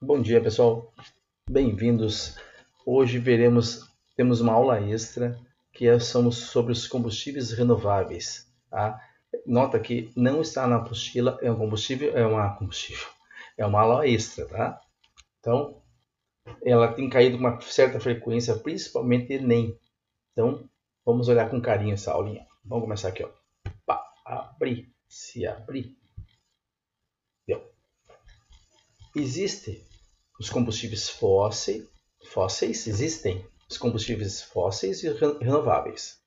Bom dia, pessoal. Bem-vindos. Hoje temos uma aula extra somos sobre os combustíveis renováveis. Tá? Nota que não está na apostila, é uma aula extra, tá? Então, ela tem caído com uma certa frequência, principalmente Enem. Então, vamos olhar com carinho essa aulinha. Vamos começar aqui, ó. Pá, abrir, se abrir. Deu. Existe os combustíveis fósseis, existem os combustíveis fósseis e renováveis.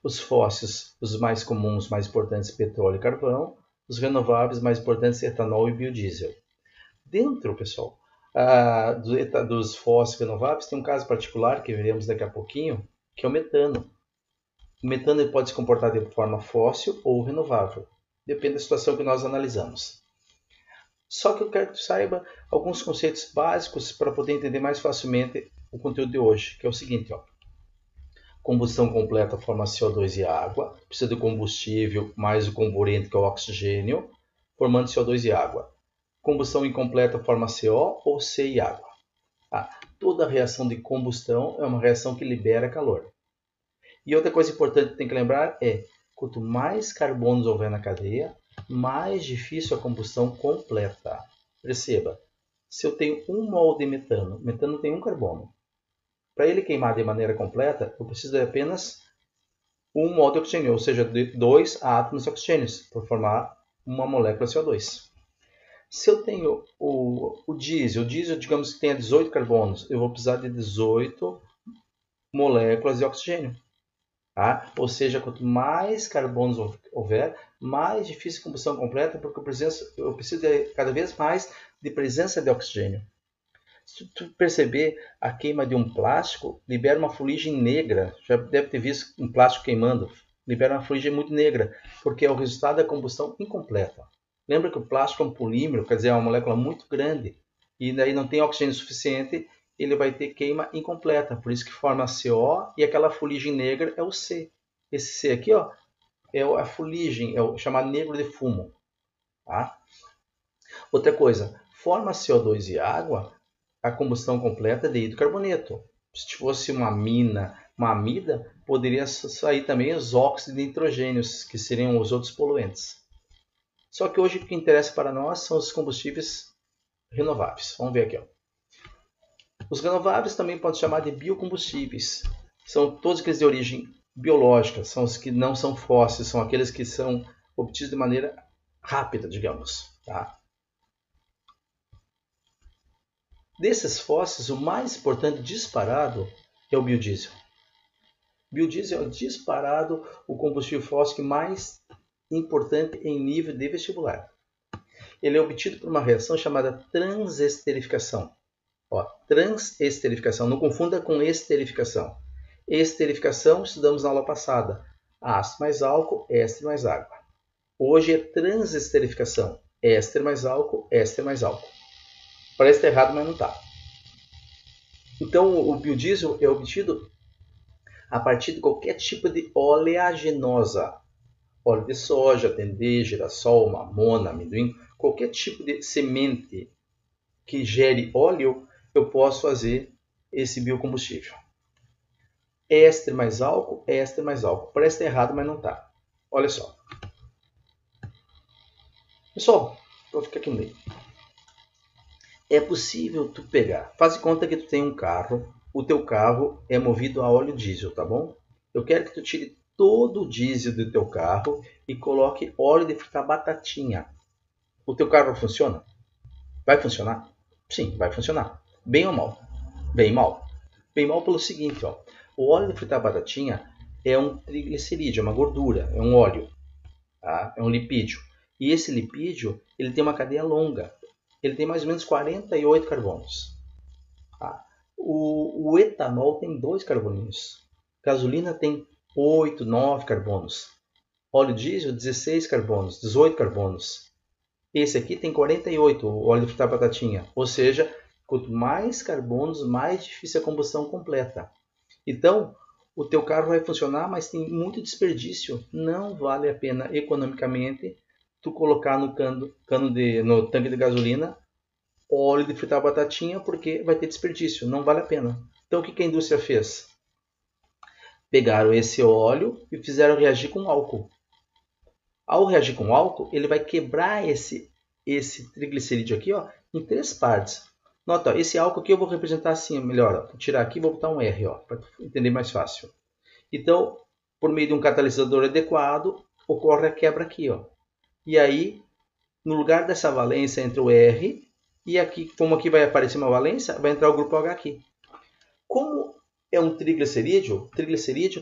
Os fósseis, os mais comuns, mais importantes, petróleo e carvão. Os renováveis, mais importantes, etanol e biodiesel. Dentro, pessoal, dos fósseis renováveis, tem um caso particular que veremos daqui a pouquinho, que é o metano. O metano ele pode se comportar de forma fóssil ou renovável. Depende da situação que nós analisamos. Só que eu quero que tu saiba alguns conceitos básicos para poder entender mais facilmente o conteúdo de hoje, que é o seguinte, ó. Combustão completa forma CO2 e água, precisa de combustível mais o comburente que é o oxigênio, formando CO2 e água. Combustão incompleta forma CO ou C e água. Toda reação de combustão é uma reação que libera calor. E outra coisa importante que tem que lembrar é, quanto mais carbonos houver na cadeia, mais difícil a combustão completa. Perceba, se eu tenho 1 mol de metano, metano tem 1 carbono. Para ele queimar de maneira completa, eu preciso de apenas 1 mol de oxigênio, ou seja, de 2 átomos de oxigênio, para formar uma molécula CO2. Se eu tenho o diesel, digamos que tenha 18 carbonos, eu vou precisar de 18 moléculas de oxigênio. Tá? Ou seja, quanto mais carbonos houver, mais difícil a combustão completa, porque eu preciso de, cada vez mais de presença de oxigênio. Se tu perceber, a queima de um plástico libera uma fuligem negra. Já deve ter visto um plástico queimando. Libera uma fuligem muito negra, porque é o resultado da combustão incompleta. Lembra que o plástico é um polímero, quer dizer, é uma molécula muito grande, e daí não tem oxigênio suficiente, ele vai ter queima incompleta. Por isso que forma a CO e aquela fuligem negra é o C. Esse C aqui, ó, é a fuligem, é o chamado negro de fumo. Tá? Outra coisa, forma CO2 e água a combustão completa de hidrocarboneto. Se fosse uma mina, uma amida, poderia sair também os óxidos de nitrogênio, que seriam os outros poluentes. Só que hoje o que interessa para nós são os combustíveis renováveis. Vamos ver aqui. Ó. Os renováveis também podem chamar de biocombustíveis. São todos aqueles de origem biológica, são os que não são fósseis, são aqueles que são obtidos de maneira rápida, digamos. Tá? Desses fósseis, o mais importante disparado é o biodiesel. O biodiesel é disparado o combustível fóssil mais importante em nível de vestibular. Ele é obtido por uma reação chamada transesterificação. Ó, transesterificação, não confunda com esterificação. Esterificação estudamos na aula passada. Ácido mais álcool, éster mais água. Hoje é transesterificação. Éster mais álcool, éster mais álcool. Parece que está errado, mas não está. Então, o biodiesel é obtido a partir de qualquer tipo de oleaginosa. Óleo de soja, dendê, girassol, mamona, amendoim, qualquer tipo de semente que gere óleo, eu posso fazer esse biocombustível. Éster mais álcool, éster mais álcool. Parece estar errado, mas não está. Olha só. Pessoal, vou ficar aqui no meio. É possível tu pegar, faz de conta que tu tem um carro, o teu carro é movido a óleo diesel, tá bom? Eu quero que tu tire todo o diesel do teu carro e coloque óleo de fritar batatinha. O teu carro funciona? Vai funcionar? Sim, vai funcionar. Bem ou mal? Bem mal. Bem mal pelo seguinte, ó. O óleo de fritar batatinha é um triglicerídeo, é uma gordura, é um óleo, tá? É um lipídio. E esse lipídio, ele tem uma cadeia longa. Ele tem mais ou menos 48 carbonos. Tá? O etanol tem 2 carboninhos. Gasolina tem 8, 9 carbonos. Óleo diesel, 16 carbonos, 18 carbonos. Esse aqui tem 48, o óleo de fritar batatinha. Ou seja, quanto mais carbonos, mais difícil a combustão completa. Então, o teu carro vai funcionar, mas tem muito desperdício. Não vale a pena economicamente tu colocar no tanque de gasolina óleo de fritar batatinha porque vai ter desperdício, não vale a pena. Então o que a indústria fez? Pegaram esse óleo e fizeram reagir com álcool. Ao reagir com álcool, ele vai quebrar esse triglicerídeo aqui, ó, em 3 partes. Nota, ó, esse álcool aqui eu vou representar assim, melhor. Ó, vou tirar aqui e vou botar um R, para entender mais fácil. Então, por meio de um catalisador adequado, ocorre a quebra aqui. Ó. E aí, no lugar dessa valência entre o R, e aqui, como aqui vai aparecer uma valência, vai entrar o grupo H aqui. Como é um triglicerídeo,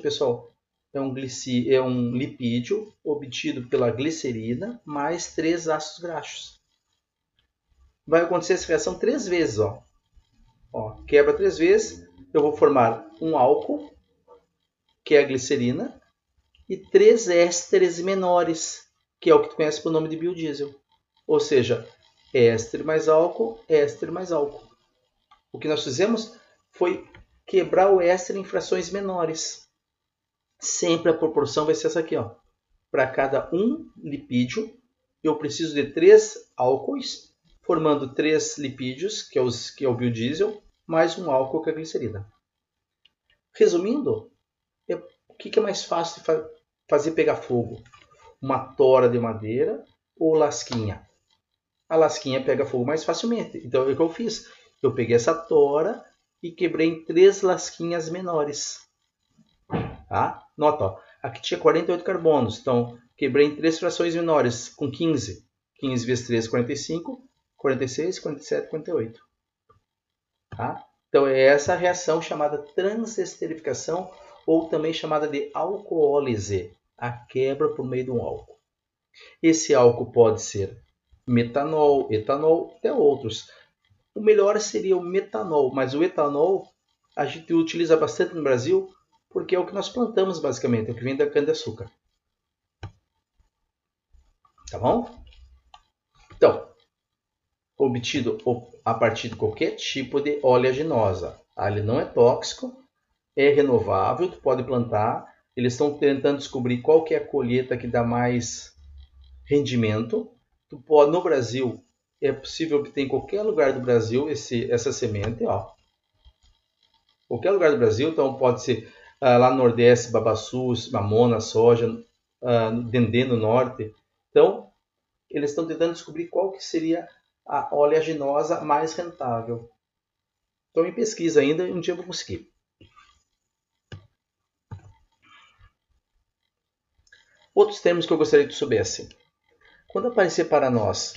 pessoal, é um lipídio obtido pela glicerina mais 3 ácidos graxos. Vai acontecer essa reação 3 vezes. Quebra 3 vezes, eu vou formar um álcool, que é a glicerina, e 3 ésteres menores, que é o que tu conhece pelo nome de biodiesel. Ou seja, éster mais álcool, éster mais álcool. O que nós fizemos foi quebrar o éster em frações menores. Sempre a proporção vai ser essa aqui. Para cada um lipídio, eu preciso de 3 álcoois, formando 3 lipídios, que é o biodiesel, mais um álcool, que é a glicerina. Resumindo, o que é mais fácil de fazer pegar fogo? Uma tora de madeira ou lasquinha? A lasquinha pega fogo mais facilmente. Então, o que eu fiz? Eu peguei essa tora e quebrei em 3 lasquinhas menores. Tá? Nota, ó, aqui tinha 48 carbonos, então quebrei em 3 frações menores, com 15. 15 vezes 3, 45, 46, 47, 48. Tá? Então é essa reação chamada transesterificação, ou também chamada de alcoólise, a quebra por meio de um álcool. Esse álcool pode ser metanol, etanol, até outros. O melhor seria o metanol, mas o etanol a gente utiliza bastante no Brasil porque é o que nós plantamos basicamente, é o que vem da cana-de-açúcar. Tá bom? Então, obtido a partir de qualquer tipo de oleaginosa. Ele não é tóxico, é renovável, tu pode plantar. Eles estão tentando descobrir qual que é a colheita que dá mais rendimento. Tu pode, no Brasil, é possível obter em qualquer lugar do Brasil essa semente. Qualquer lugar do Brasil, então pode ser lá no Nordeste, babaçu, mamona, soja, dendê no Norte. Então, eles estão tentando descobrir qual que seria a oleaginosa mais rentável. Estou em pesquisa ainda e um dia eu vou conseguir. Outros termos que eu gostaria que tu soubesse. Quando aparecer para nós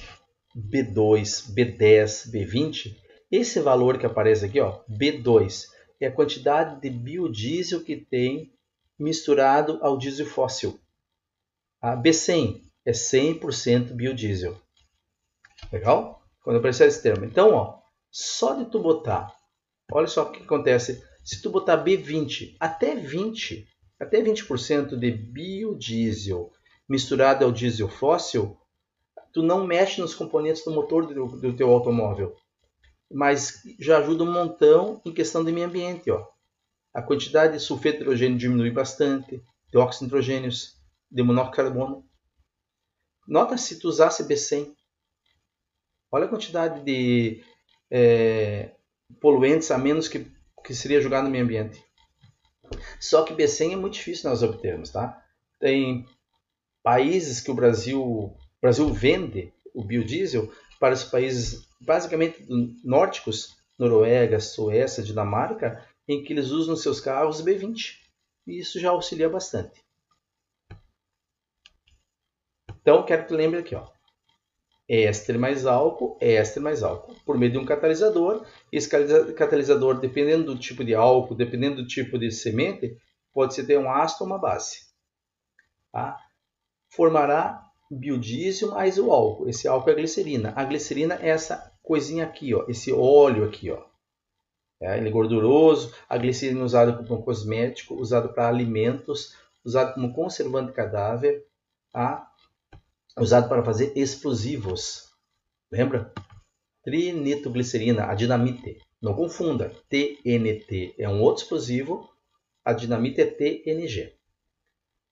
B2, B10, B20, esse valor que aparece aqui, B2, é a quantidade de biodiesel que tem misturado ao diesel fóssil. A B100 é 100% biodiesel. Legal? Quando aparecer esse termo. Então, só de tu botar, olha só o que acontece. Se tu botar B20, até 20% de biodiesel misturado ao diesel fóssil, tu não mexe nos componentes do motor do teu automóvel. Mas já ajuda um montão em questão de meio ambiente. A quantidade de sulfeto de hidrogênio diminui bastante, dióxido de nitrogênios, de monóxido de carbono. Nota se tu usasse B100. Olha a quantidade de poluentes a menos que seria jogado no meio ambiente. Só que B100 é muito difícil nós obtermos, tá? Tem países que o Brasil vende o biodiesel para os países basicamente nórdicos, Noruega, Suécia, Dinamarca, em que eles usam nos seus carros B20. E isso já auxilia bastante. Então, quero que tu lembre aqui, éster mais álcool, por meio de um catalisador. Esse catalisador, dependendo do tipo de álcool, dependendo do tipo de semente, pode ser ter um ácido ou uma base. Tá? Formará biodiesel mais o álcool. Esse álcool é a glicerina. A glicerina é essa coisinha aqui, esse óleo aqui. Ele é gorduroso. A glicerina é usada como cosmético, usada para alimentos, usada como conservante de cadáver, tá? Usado para fazer explosivos. Lembra? Trinitroglicerina, a dinamite. Não confunda. TNT é um outro explosivo, a dinamite é TNG.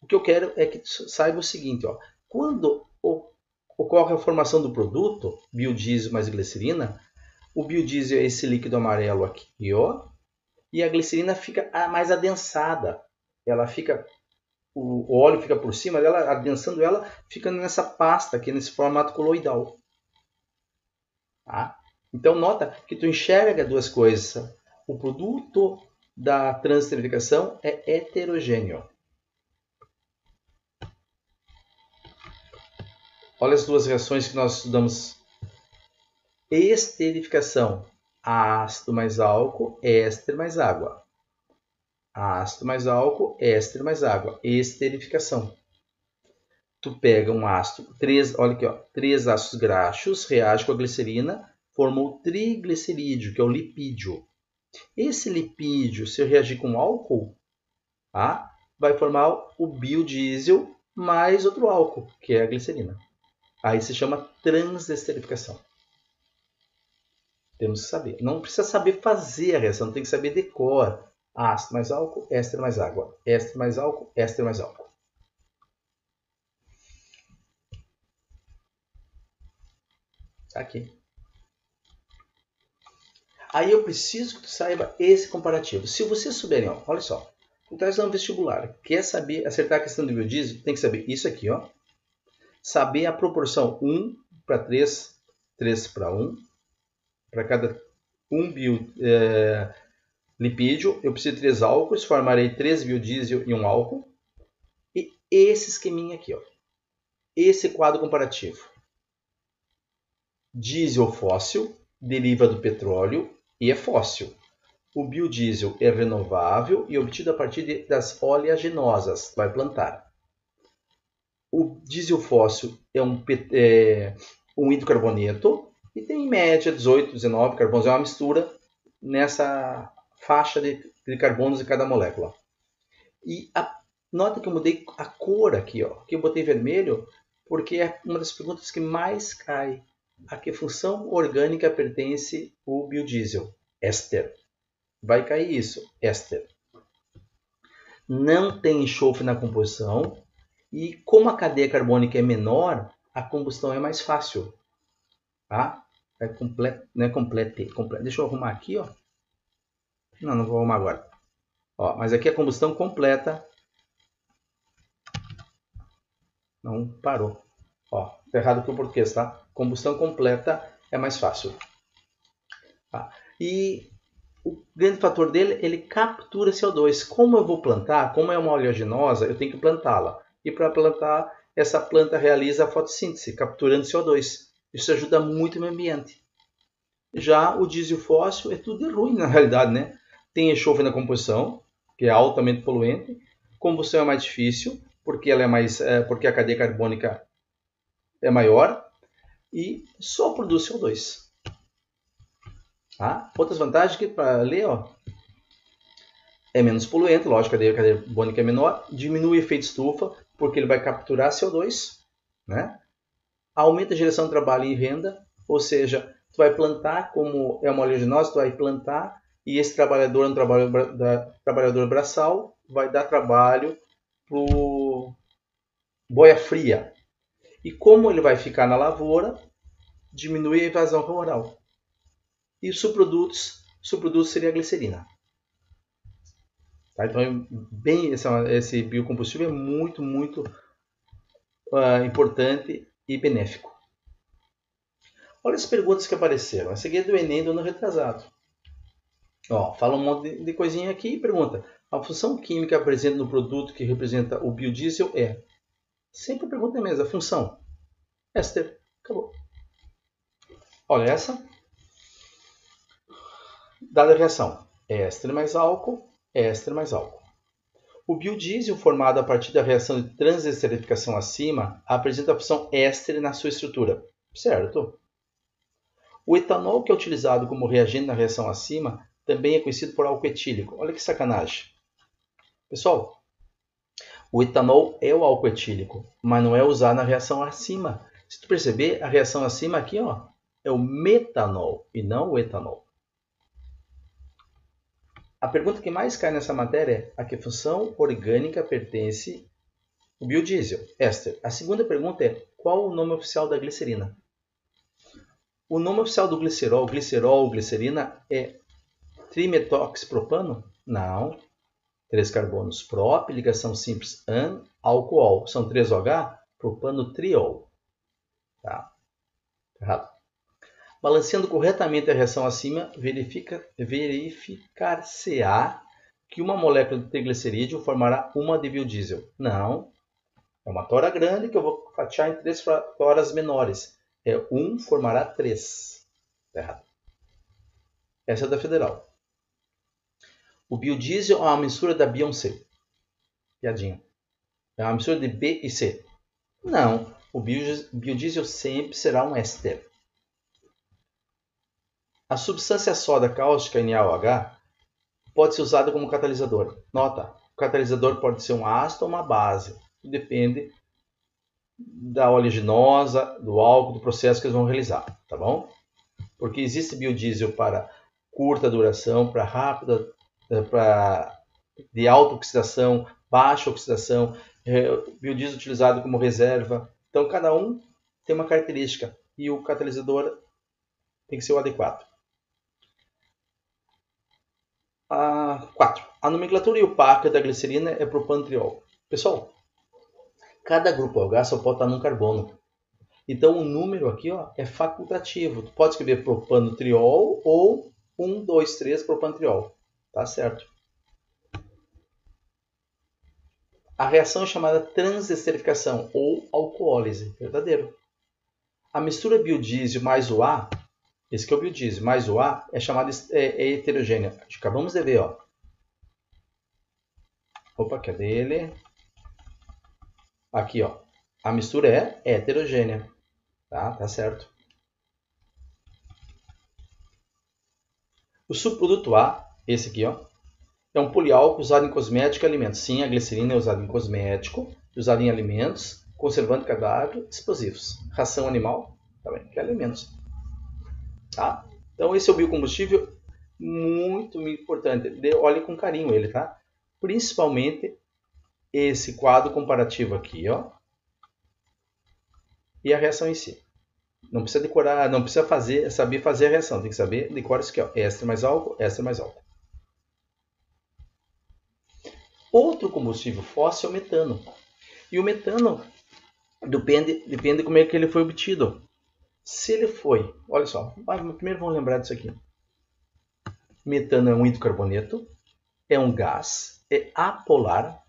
O que eu quero é que tu saiba o seguinte, quando ocorre a formação do produto, biodiesel mais glicerina, O biodiesel é esse líquido amarelo aqui, ó. E a glicerina fica mais adensada. Ela fica, o óleo fica por cima dela, adensando ela, ficando nessa pasta aqui, nesse formato coloidal. Tá? Então nota que tu enxerga duas coisas. O produto da transesterificação é heterogêneo. Olha as duas reações que nós estudamos. Esterificação. Ácido mais álcool, éster mais água. Ácido mais álcool, éster mais água. Esterificação. Tu pega um ácido, olha aqui, ó, 3 ácidos graxos, reage com a glicerina, formam o triglicerídeo, que é o lipídio. Esse lipídio, se eu reagir com álcool, tá, vai formar o biodiesel mais outro álcool, que é a glicerina. Aí se chama transesterificação. Temos que saber. Não precisa saber fazer a reação, tem que saber decor. Ácido mais álcool, éster mais água. Éster mais álcool, éster mais álcool. Aqui. Aí eu preciso que tu saiba esse comparativo. Se vocês souberem, ó, olha só. Tu estás no vestibular, quer saber, acertar a questão do biodiesel, tem que saber isso aqui, ó. Saber a proporção 1 para 3, 3 para 1. Para cada 1 lipídio, eu preciso de 3 álcools, formarei 3 biodiesel e 1 álcool. E esse esqueminha aqui, ó. Esse quadro comparativo. Diesel fóssil deriva do petróleo e é fóssil. O biodiesel é renovável e obtido a partir das oleaginosas, vai plantar. O diesel fóssil é um hidrocarboneto e tem em média 18, 19 carbonos. É uma mistura nessa faixa de carbonos de cada molécula. E nota que eu mudei a cor aqui, ó. Aqui eu botei vermelho porque é uma das perguntas que mais cai. A que função orgânica pertence o biodiesel? Éster. Vai cair isso, éster. Não tem enxofre na composição e como a cadeia carbônica é menor, a combustão é mais fácil. Tá? É complete. Deixa eu arrumar aqui, ó. Não vou arrumar agora. Ó, mas aqui a combustão completa. Não parou. Ó, tá errado aqui o português, tá? Combustão completa é mais fácil. Tá? E o grande fator dele, ele captura CO2. Como eu vou plantar, como é uma oleaginosa, eu tenho que plantá-la. E para plantar, essa planta realiza a fotossíntese, capturando CO2. Isso ajuda muito o meio ambiente. Já o diesel fóssil é tudo ruim, na realidade, né? Tem enxofre na composição, que é altamente poluente. Combustão é mais difícil, porque ela porque a cadeia carbônica é maior e só produz CO2. Tá? Outras vantagens que para ler, ó, é menos poluente, lógico, a cadeia carbônica é menor, diminui o efeito estufa, porque ele vai capturar CO2, né? Aumenta a geração de trabalho e renda, ou seja, tu vai plantar, como é uma oleaginosa, tu vai plantar e esse trabalhador é um trabalhador braçal, vai dar trabalho para o boia fria. E como ele vai ficar na lavoura, diminui a evasão rural. E o subproduto seria a glicerina. Tá? Então, esse biocombustível é muito, muito importante e benéfico. Olha as perguntas que apareceram. Essa aqui é do Enem do ano retrasado. Ó, fala um monte de coisinha aqui e pergunta. A função química presente no produto que representa o biodiesel é? Sempre a pergunta é a mesma. A função. Éster. Acabou. Olha essa. Dada a reação. Éster mais álcool. Éster mais álcool. O biodiesel formado a partir da reação de transesterificação acima apresenta a função éster na sua estrutura. Certo? O etanol que é utilizado como reagente na reação acima também é conhecido por álcool etílico. Olha que sacanagem. Pessoal, o etanol é o álcool etílico, mas não é usado na reação acima. Se tu perceber, a reação acima aqui, ó, é o metanol e não o etanol. A pergunta que mais cai nessa matéria é a que função orgânica pertence o biodiesel? Éster. A segunda pergunta é qual o nome oficial da glicerina? O nome oficial do glicerol, glicerina, é trimetoxipropano? Não. 3 carbonos prop, ligação simples an, álcool. São 3 OH, propanotriol. Tá? Errado. Balanceando corretamente a reação acima, verificar-se-á que uma molécula de triglicerídeo formará uma de biodiesel. Não. É uma tora grande que eu vou fatiar em 3 toras menores. 1 formará 3. Errado. Essa é da federal. O biodiesel é uma mistura da Beyoncé. Piadinha. É uma mistura de B e C. Não. O biodiesel sempre será um éster. A substância soda cáustica NaOH pode ser usada como catalisador. Nota, o catalisador pode ser um ácido ou uma base. Depende da oleaginosa, do álcool, do processo que eles vão realizar. Tá bom? Porque existe biodiesel para curta duração, para rápida, de alta oxidação, baixa oxidação, biodiesel utilizado como reserva. Então, cada um tem uma característica e o catalisador tem que ser o adequado. 4. A nomenclatura IUPAC da glicerina é propantriol. Pessoal, cada grupo OH só pode estar num carbono. Então, o número aqui é facultativo. Tu pode escrever propanotriol ou 1, 2, 3 propantriol. Tá certo. A reação é chamada transesterificação ou alcoólise. Verdadeiro. A mistura biodiesel mais o A, esse que é o biodiesel, mais o A, é chamada heterogênea. Acabamos de ver, ó. Opa, cadê ele? Aqui, ó. A mistura é heterogênea. Tá certo. O subproduto A, esse aqui, ó, é um poliálcool usado em cosmético e alimentos. Sim, a glicerina é usada em cosmético, usada em alimentos, conservante cadáver, explosivos. Ração animal, também, que é alimentos. Tá? Então, esse é o biocombustível muito importante. Olhe com carinho ele, tá? Principalmente esse quadro comparativo aqui, ó. E a reação em si. Não precisa decorar, não precisa saber fazer a reação. Tem que saber decorar isso aqui, ó. Éster mais álcool, éster mais álcool. Outro combustível fóssil é o metano. E o metano depende como é que ele foi obtido. Se ele foi, olha só, primeiro vamos lembrar disso aqui. Metano é um hidrocarboneto, é um gás, é apolar,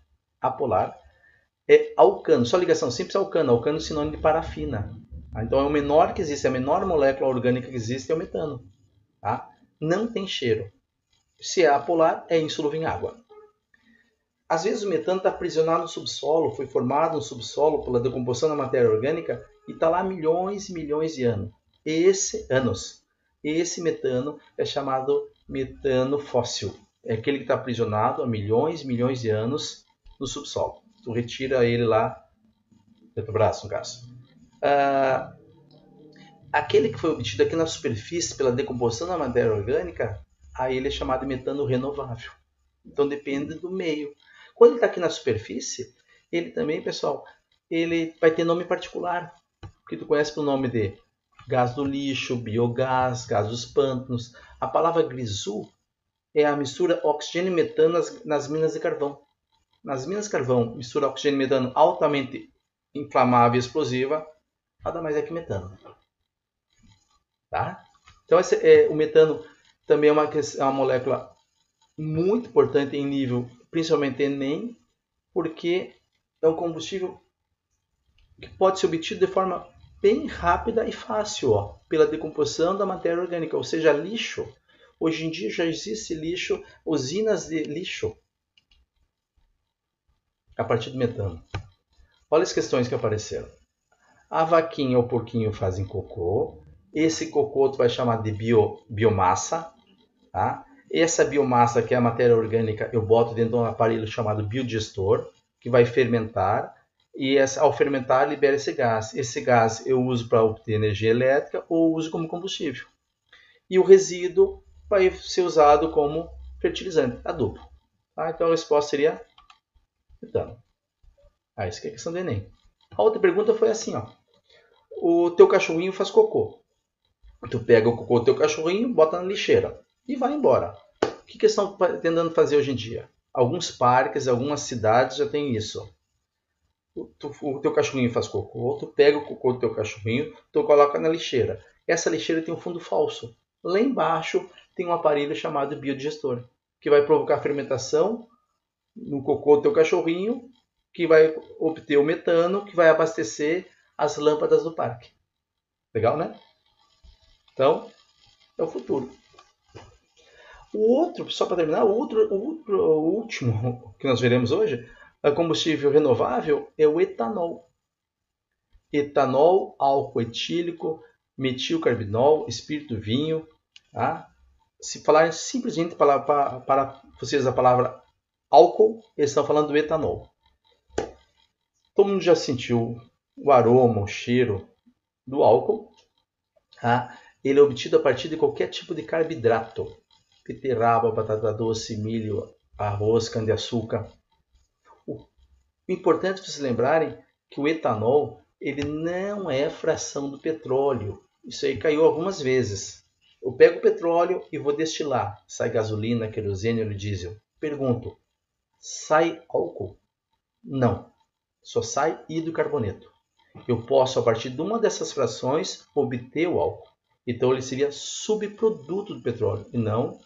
é alcano, só ligação simples alcano é sinônimo de parafina. Então é o menor que existe, a menor molécula orgânica que existe é o metano. Tá? Não tem cheiro. Se é apolar, é insolúvel em água. Às vezes o metano está aprisionado no subsolo, foi formado no subsolo pela decomposição da matéria orgânica e está lá milhões e milhões de anos. Esse metano é chamado metano fóssil. É aquele que está aprisionado há milhões e milhões de anos no subsolo. Tu retira ele lá, Petrobras no caso. Aquele que foi obtido aqui na superfície pela decomposição da matéria orgânica, aí ele é chamado de metano renovável. Então depende do meio. Quando ele está aqui na superfície, ele também, pessoal, ele vai ter nome particular, que tu conhece pelo nome de gás do lixo, biogás, gás dos pântanos. A palavra grisu é a mistura oxigênio e metano nas minas de carvão. Nas minas de carvão, mistura oxigênio e metano altamente inflamável e explosiva, nada mais é que metano. Tá? Então, o metano também é uma molécula muito importante em nível, principalmente Enem, porque é um combustível que pode ser obtido de forma bem rápida e fácil, ó, pela decomposição da matéria orgânica, ou seja, lixo. Hoje em dia já existe lixo, usinas de lixo, a partir do metano. Olha as questões que apareceram. A vaquinha ou o porquinho fazem cocô. Esse cocô tu vai chamar de biomassa. Tá? Essa biomassa, que é a matéria orgânica, eu boto dentro de um aparelho chamado biodigestor, que vai fermentar. E ao fermentar, libera esse gás. Esse gás eu uso para obter energia elétrica ou uso como combustível. E o resíduo vai ser usado como fertilizante, adubo. Tá? Então a resposta seria metano. Isso que é a questão do Enem. A outra pergunta foi assim, ó. O teu cachorrinho faz cocô. Tu pega o cocô do teu cachorrinho, bota na lixeira e vai embora. O que eles estão tentando fazer hoje em dia? Alguns parques, algumas cidades já tem isso. O teu cachorrinho faz cocô, tu pega o cocô do teu cachorrinho, tu coloca na lixeira. Essa lixeira tem um fundo falso. Lá embaixo tem um aparelho chamado biodigestor, que vai provocar fermentação no cocô do teu cachorrinho, que vai obter o metano, que vai abastecer as lâmpadas do parque. Legal, né? Então, é o futuro. O outro, só para terminar, o último que nós veremos hoje, a combustível renovável, é o etanol. Etanol, álcool etílico, metilcarbinol, espírito vinho. Tá? Se falarem simplesmente para vocês a palavra álcool, eles estão falando do etanol. Todo mundo já sentiu o aroma, o cheiro do álcool. Tá? Ele é obtido a partir de qualquer tipo de carboidrato. Beterraba, batata doce, milho, arroz, cana-de-açúcar. O importante é vocês lembrarem que o etanol ele não é fração do petróleo. Isso aí caiu algumas vezes. Eu pego o petróleo e vou destilar. Sai gasolina, querosene, óleo diesel. Pergunto, sai álcool? Não, só sai hidrocarboneto. Eu posso, a partir de uma dessas frações, obter o álcool. Então ele seria subproduto do petróleo e não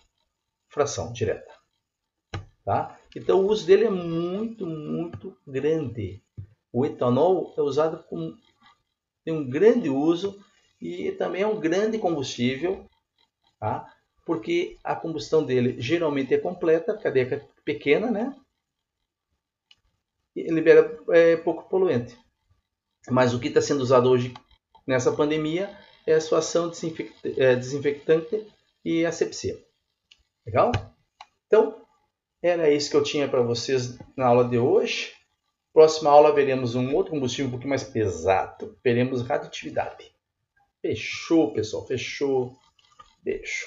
fração direta. Tá? Então o uso dele é muito, muito grande. O etanol é usado tem um grande uso e também é um grande combustível, tá? Porque a combustão dele geralmente é completa, cadeia pequena, né? E libera pouco poluente. Mas o que está sendo usado hoje nessa pandemia é a sua ação desinfectante e asepsia. Legal? Então, era isso que eu tinha para vocês na aula de hoje. Próxima aula veremos um outro combustível um pouquinho mais pesado. Veremos radioatividade. Fechou, pessoal. Fechou. Beijo.